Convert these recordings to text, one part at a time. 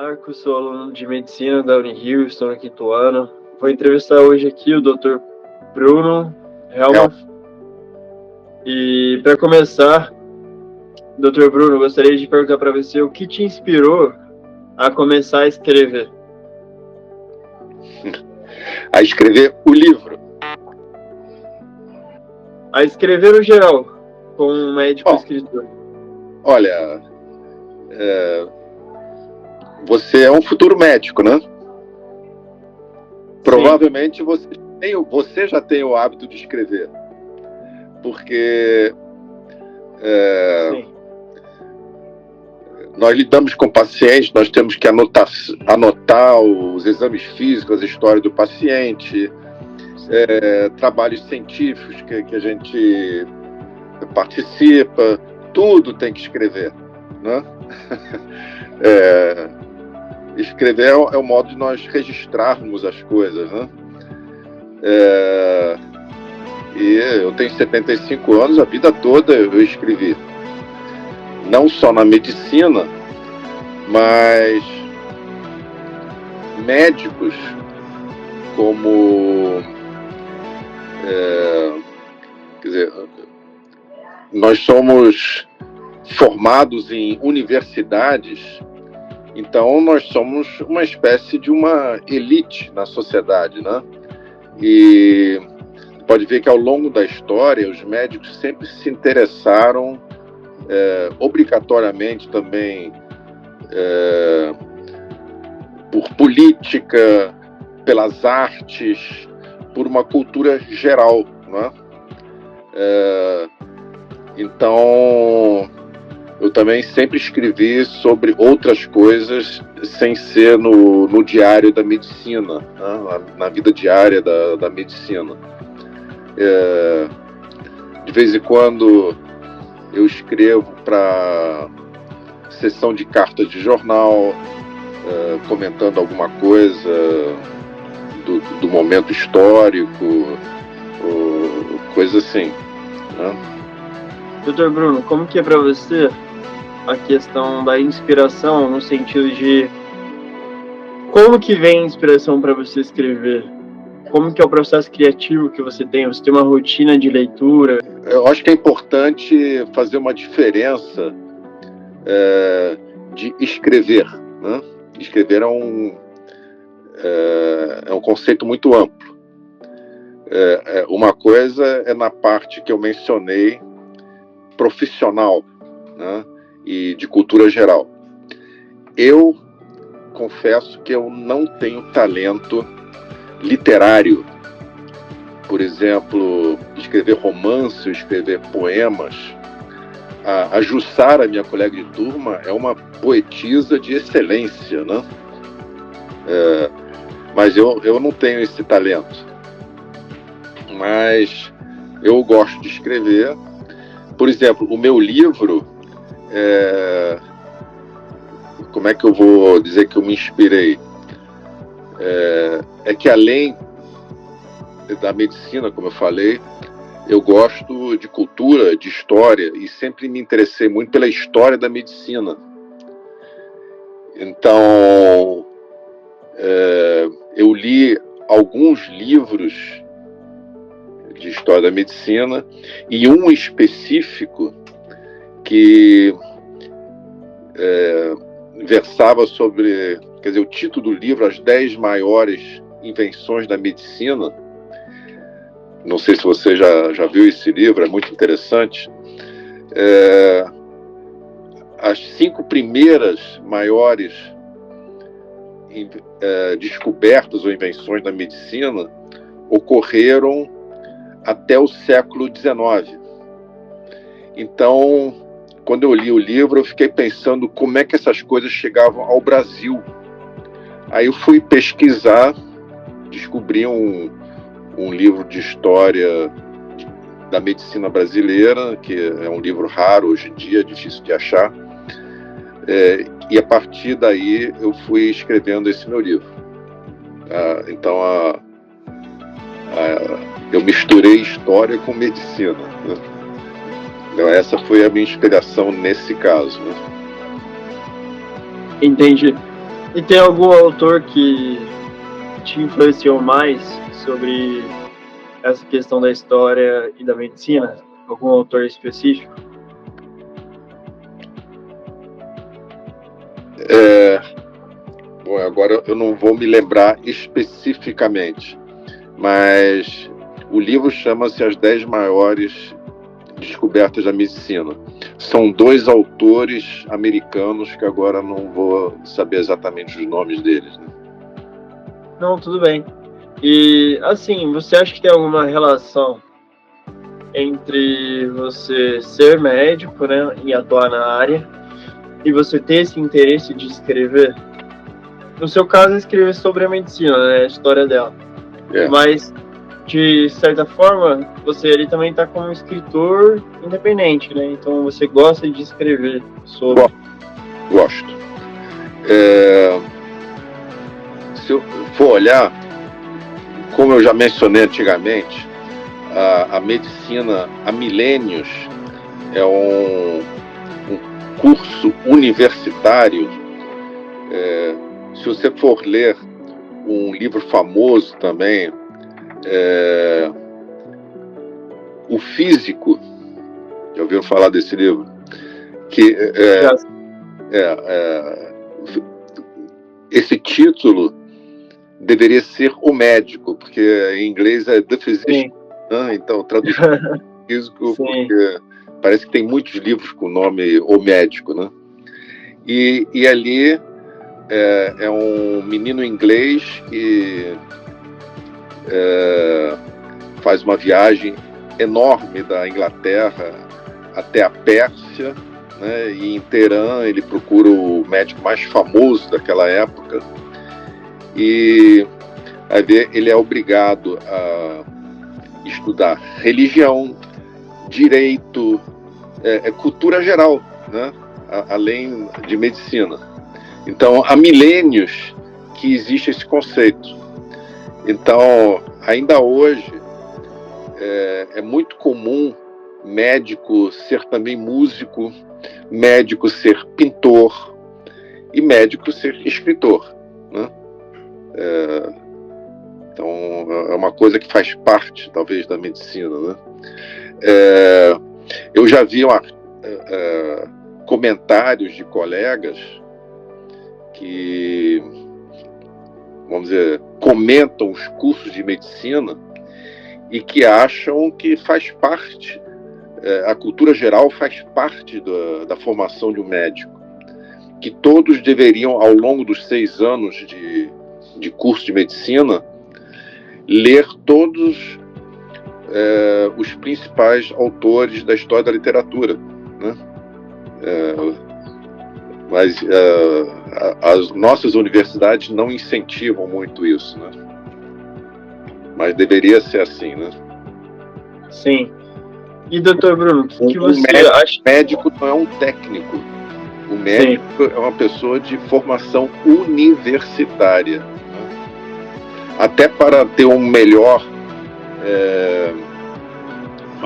Marcos, sou aluno de medicina da Unirio, estou no quinto ano. Vou entrevistar hoje aqui o Dr. Bruno Helmuth. E para começar, Dr. Bruno, gostaria de perguntar para você o que te inspirou a começar a escrever? A escrever o livro. A escrever no geral, como um médico escritor. Olha, você é um futuro médico, né? Sim. Provavelmente você já tem o hábito de escrever. Porque nós lidamos com pacientes, nós temos que anotar os exames físicos, a história do paciente, trabalhos científicos que a gente participa, tudo tem que escrever, né? Escrever é o modo de nós registrarmos as coisas, né? E eu tenho 75 anos, a vida toda eu escrevi. Não só na medicina, mas médicos como... quer dizer, nós somos formados em universidades, então nós somos uma espécie de uma elite na sociedade, né? E pode ver que ao longo da história os médicos sempre se interessaram obrigatoriamente também por política, pelas artes, por uma cultura geral, né? Então eu também sempre escrevi sobre outras coisas sem ser no diário da medicina, né? Na vida diária da medicina. De vez em quando eu escrevo para sessão de cartas de jornal, comentando alguma coisa do momento histórico, ou coisa assim, né? Dr. Bruno, como que é para você a questão da inspiração, no sentido de como que vem a inspiração para você escrever? Como que é o processo criativo que você tem? Você tem uma rotina de leitura? Eu acho que é importante fazer uma diferença de escrever, né? Escrever é um conceito muito amplo. Uma coisa é na parte que eu mencionei, profissional, né? E de cultura geral. Eu confesso que eu não tenho talento literário. Por exemplo, escrever romance, escrever poemas. A Jussara, minha colega de turma, é uma poetisa de excelência, né? Mas eu não tenho esse talento. Mas eu gosto de escrever. Por exemplo, o meu livro, como é que eu vou dizer que eu me inspirei? É que além da medicina, como eu falei, eu gosto de cultura, de história, e sempre me interessei muito pela história da medicina. Então, eu li alguns livros de história da medicina, e um específico que versava sobre, quer dizer, o título do livro, As 10 Maiores Invenções da Medicina. Não sei se você já viu esse livro, é muito interessante. As 5 primeiras maiores descobertas ou invenções da medicina ocorreram até o século XIX. Então, quando eu li o livro, eu fiquei pensando como é que essas coisas chegavam ao Brasil. Aí eu fui pesquisar, descobri um livro de história da medicina brasileira, que é um livro raro hoje em dia, difícil de achar. E a partir daí eu fui escrevendo esse meu livro. Então eu misturei história com medicina, né? Então essa foi a minha inspiração nesse caso, né? Entendi. E tem algum autor que te influenciou mais sobre essa questão da história e da medicina? Algum autor específico? Bom, agora eu não vou me lembrar especificamente, mas o livro chama-se As 10 Maiores Descobertas da Medicina. São 2 autores americanos que agora não vou saber exatamente os nomes deles, né? Não, tudo bem. E, assim, você acha que tem alguma relação entre você ser médico, né, e atuar na área, e você ter esse interesse de escrever? No seu caso, escrever sobre a medicina, né, a história dela. Mas, de certa forma, você ali também está como escritor independente, né? Então, você gosta de escrever sobre. Gosto. Se eu for olhar, como eu já mencionei antigamente, a medicina há milênios é um curso universitário. Se você for ler um livro famoso também, O Físico, já ouviu falar desse livro? Que esse título deveria ser O Médico, porque em inglês é The Physician, né? Então traduzido físico, porque parece que tem muitos livros com o nome O Médico, né? E ali é um menino inglês que faz uma viagem enorme da Inglaterra até a Pérsia, né? E em Teherã ele procura o médico mais famoso daquela época, e ele é obrigado a estudar religião, direito, cultura geral, né? Além de medicina. Então, há milênios que existe esse conceito. Então, ainda hoje, é muito comum médico ser também músico, médico ser pintor e médico ser escritor, né? Então, é uma coisa que faz parte, talvez, da medicina, né? Eu já vi comentários de colegas que, vamos dizer, comentam os cursos de medicina e que acham que faz parte, a cultura geral faz parte da formação de um médico, que todos deveriam, ao longo dos 6 anos de curso de medicina, ler todos os principais autores da história da literatura, né? Mas as nossas universidades não incentivam muito isso, né? Mas deveria ser assim, né? Sim. E, doutor Bruno, o que você acha? O médico não é um técnico. O médico é uma pessoa de formação universitária, né? Até para ter uma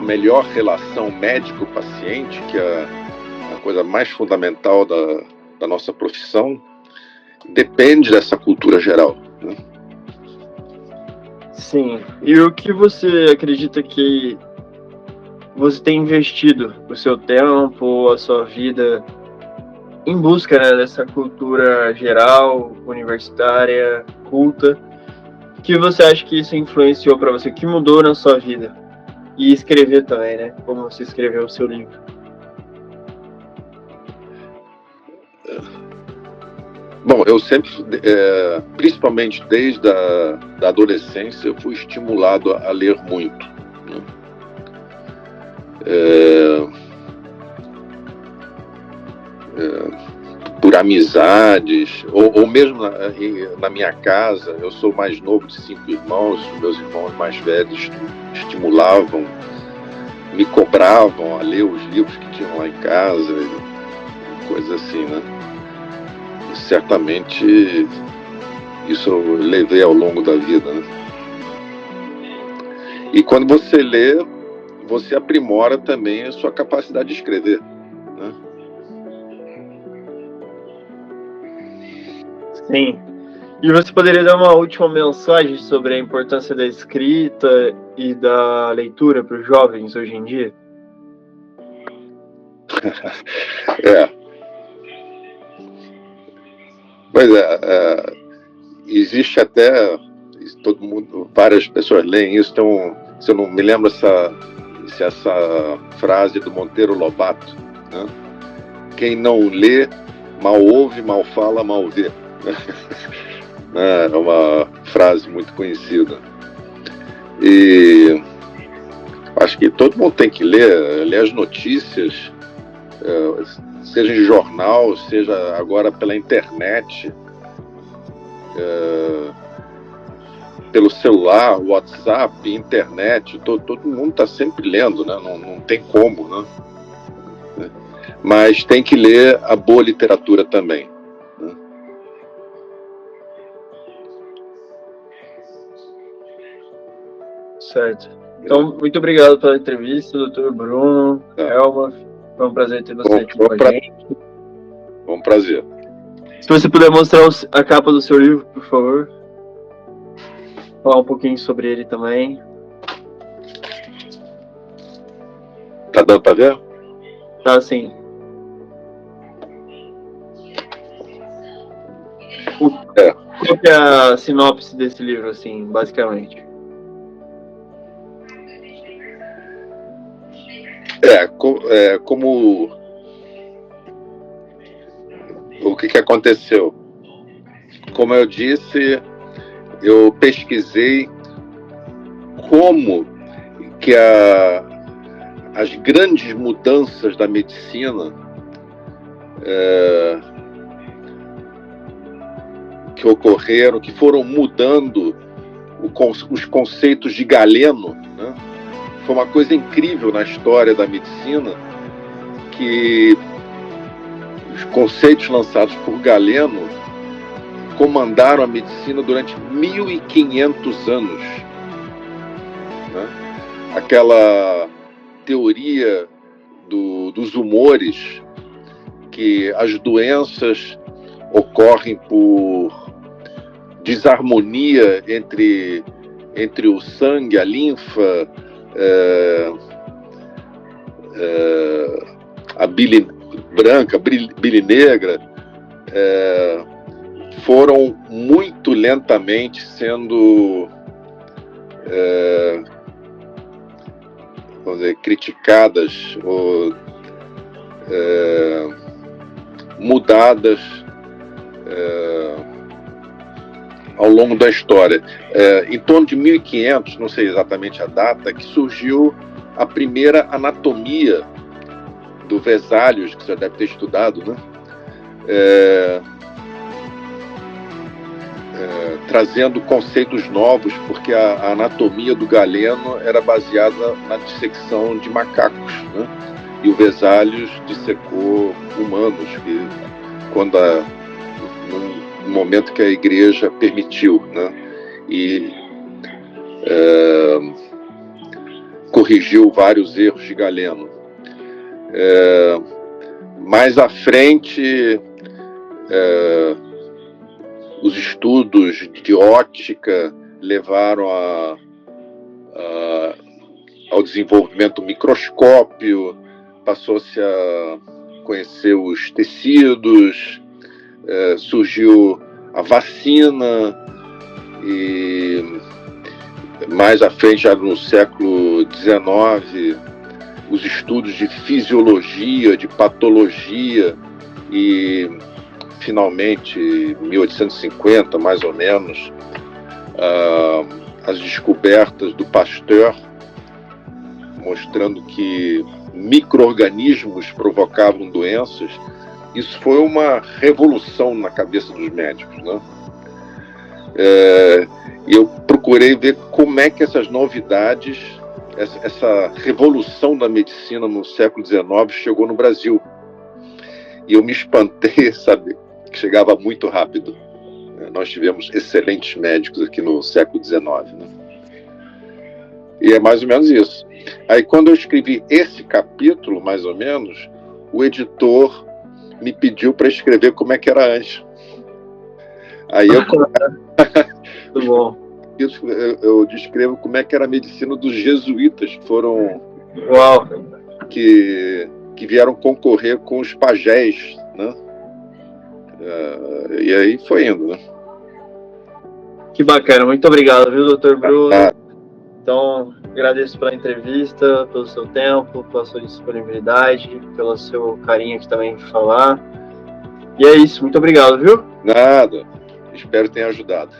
melhor relação médico-paciente, que é a coisa mais fundamental da nossa profissão, depende dessa cultura geral, né? Sim. E o que você acredita que você tem investido o seu tempo, a sua vida em busca, né, dessa cultura geral, universitária, culta? O que você acha que isso influenciou para você? O que mudou na sua vida? E escrever também, né? Como você escreveu o seu livro. Bom, eu sempre, principalmente desde a adolescência, eu fui estimulado a ler muito, né? Por amizades, ou mesmo na minha casa. Eu sou mais novo de 5 irmãos, meus irmãos mais velhos estimulavam, me cobravam a ler os livros que tinham lá em casa, coisas assim, né? E certamente isso eu levei ao longo da vida, né? E quando você lê, você aprimora também a sua capacidade de escrever, né? Sim. E você poderia dar uma última mensagem sobre a importância da escrita e da leitura para os jovens hoje em dia? Pois existe até, todo mundo, várias pessoas leem isso, então, se eu não me lembro se essa frase do Monteiro Lobato, né? Quem não lê, mal ouve, mal fala, mal vê. É uma frase muito conhecida. E acho que todo mundo tem que ler as notícias, seja em jornal, seja agora pela internet, pelo celular, WhatsApp, internet, todo mundo está sempre lendo, né? Não tem como, né? Mas tem que ler a boa literatura também, né? Certo. Então, muito obrigado pela entrevista, Dr. Bruno, Helma. Foi um prazer ter você aqui com a gente. Foi um prazer. Se você puder mostrar a capa do seu livro, por favor. Falar um pouquinho sobre ele também. Tá dando para ver? Tá, sim. Qual que é a sinopse desse livro, assim, basicamente? Como o que aconteceu? Como eu disse, eu pesquisei como que as grandes mudanças da medicina que ocorreram, que foram mudando os conceitos de Galeno, né? Foi uma coisa incrível na história da medicina, que os conceitos lançados por Galeno comandaram a medicina durante 1500 anos, né? Aquela teoria dos humores, que as doenças ocorrem por desarmonia entre o sangue, a linfa, a bile branca, bile negra, foram muito lentamente sendo vamos dizer, criticadas ou mudadas ao longo da história. Em torno de 1500, não sei exatamente a data, que surgiu a primeira anatomia do Vesalius, que você deve ter estudado, né? Trazendo conceitos novos, porque a anatomia do Galeno era baseada na dissecção de macacos, né? E o Vesalius dissecou humanos, no momento que a igreja permitiu, né? E corrigiu vários erros de Galeno. Mais à frente, os estudos de óptica levaram ao desenvolvimento do microscópio, passou-se a conhecer os tecidos, surgiu a vacina, e mais à frente, já no século XIX, os estudos de fisiologia, de patologia, e finalmente, em 1850, mais ou menos, as descobertas do Pasteur, mostrando que micro-organismos provocavam doenças. Isso foi uma revolução na cabeça dos médicos, né? E eu procurei ver como é que essas novidades, essa revolução da medicina no século XIX chegou no Brasil. E eu me espantei, sabe, que chegava muito rápido. Nós tivemos excelentes médicos aqui no século XIX, né? E é mais ou menos isso. Aí, quando eu escrevi esse capítulo, mais ou menos, o editor me pediu para escrever como é que era antes. Aí Muito bom. eu descrevo como é que era a medicina dos jesuítas, que foram... Uau! Que vieram concorrer com os pajés, né? E aí foi indo, né? Que bacana, muito obrigado, viu, doutor Bruno? Então, agradeço pela entrevista, pelo seu tempo, pela sua disponibilidade, pelo seu carinho aqui também de falar. E é isso, muito obrigado, viu? Nada, espero que tenha ajudado.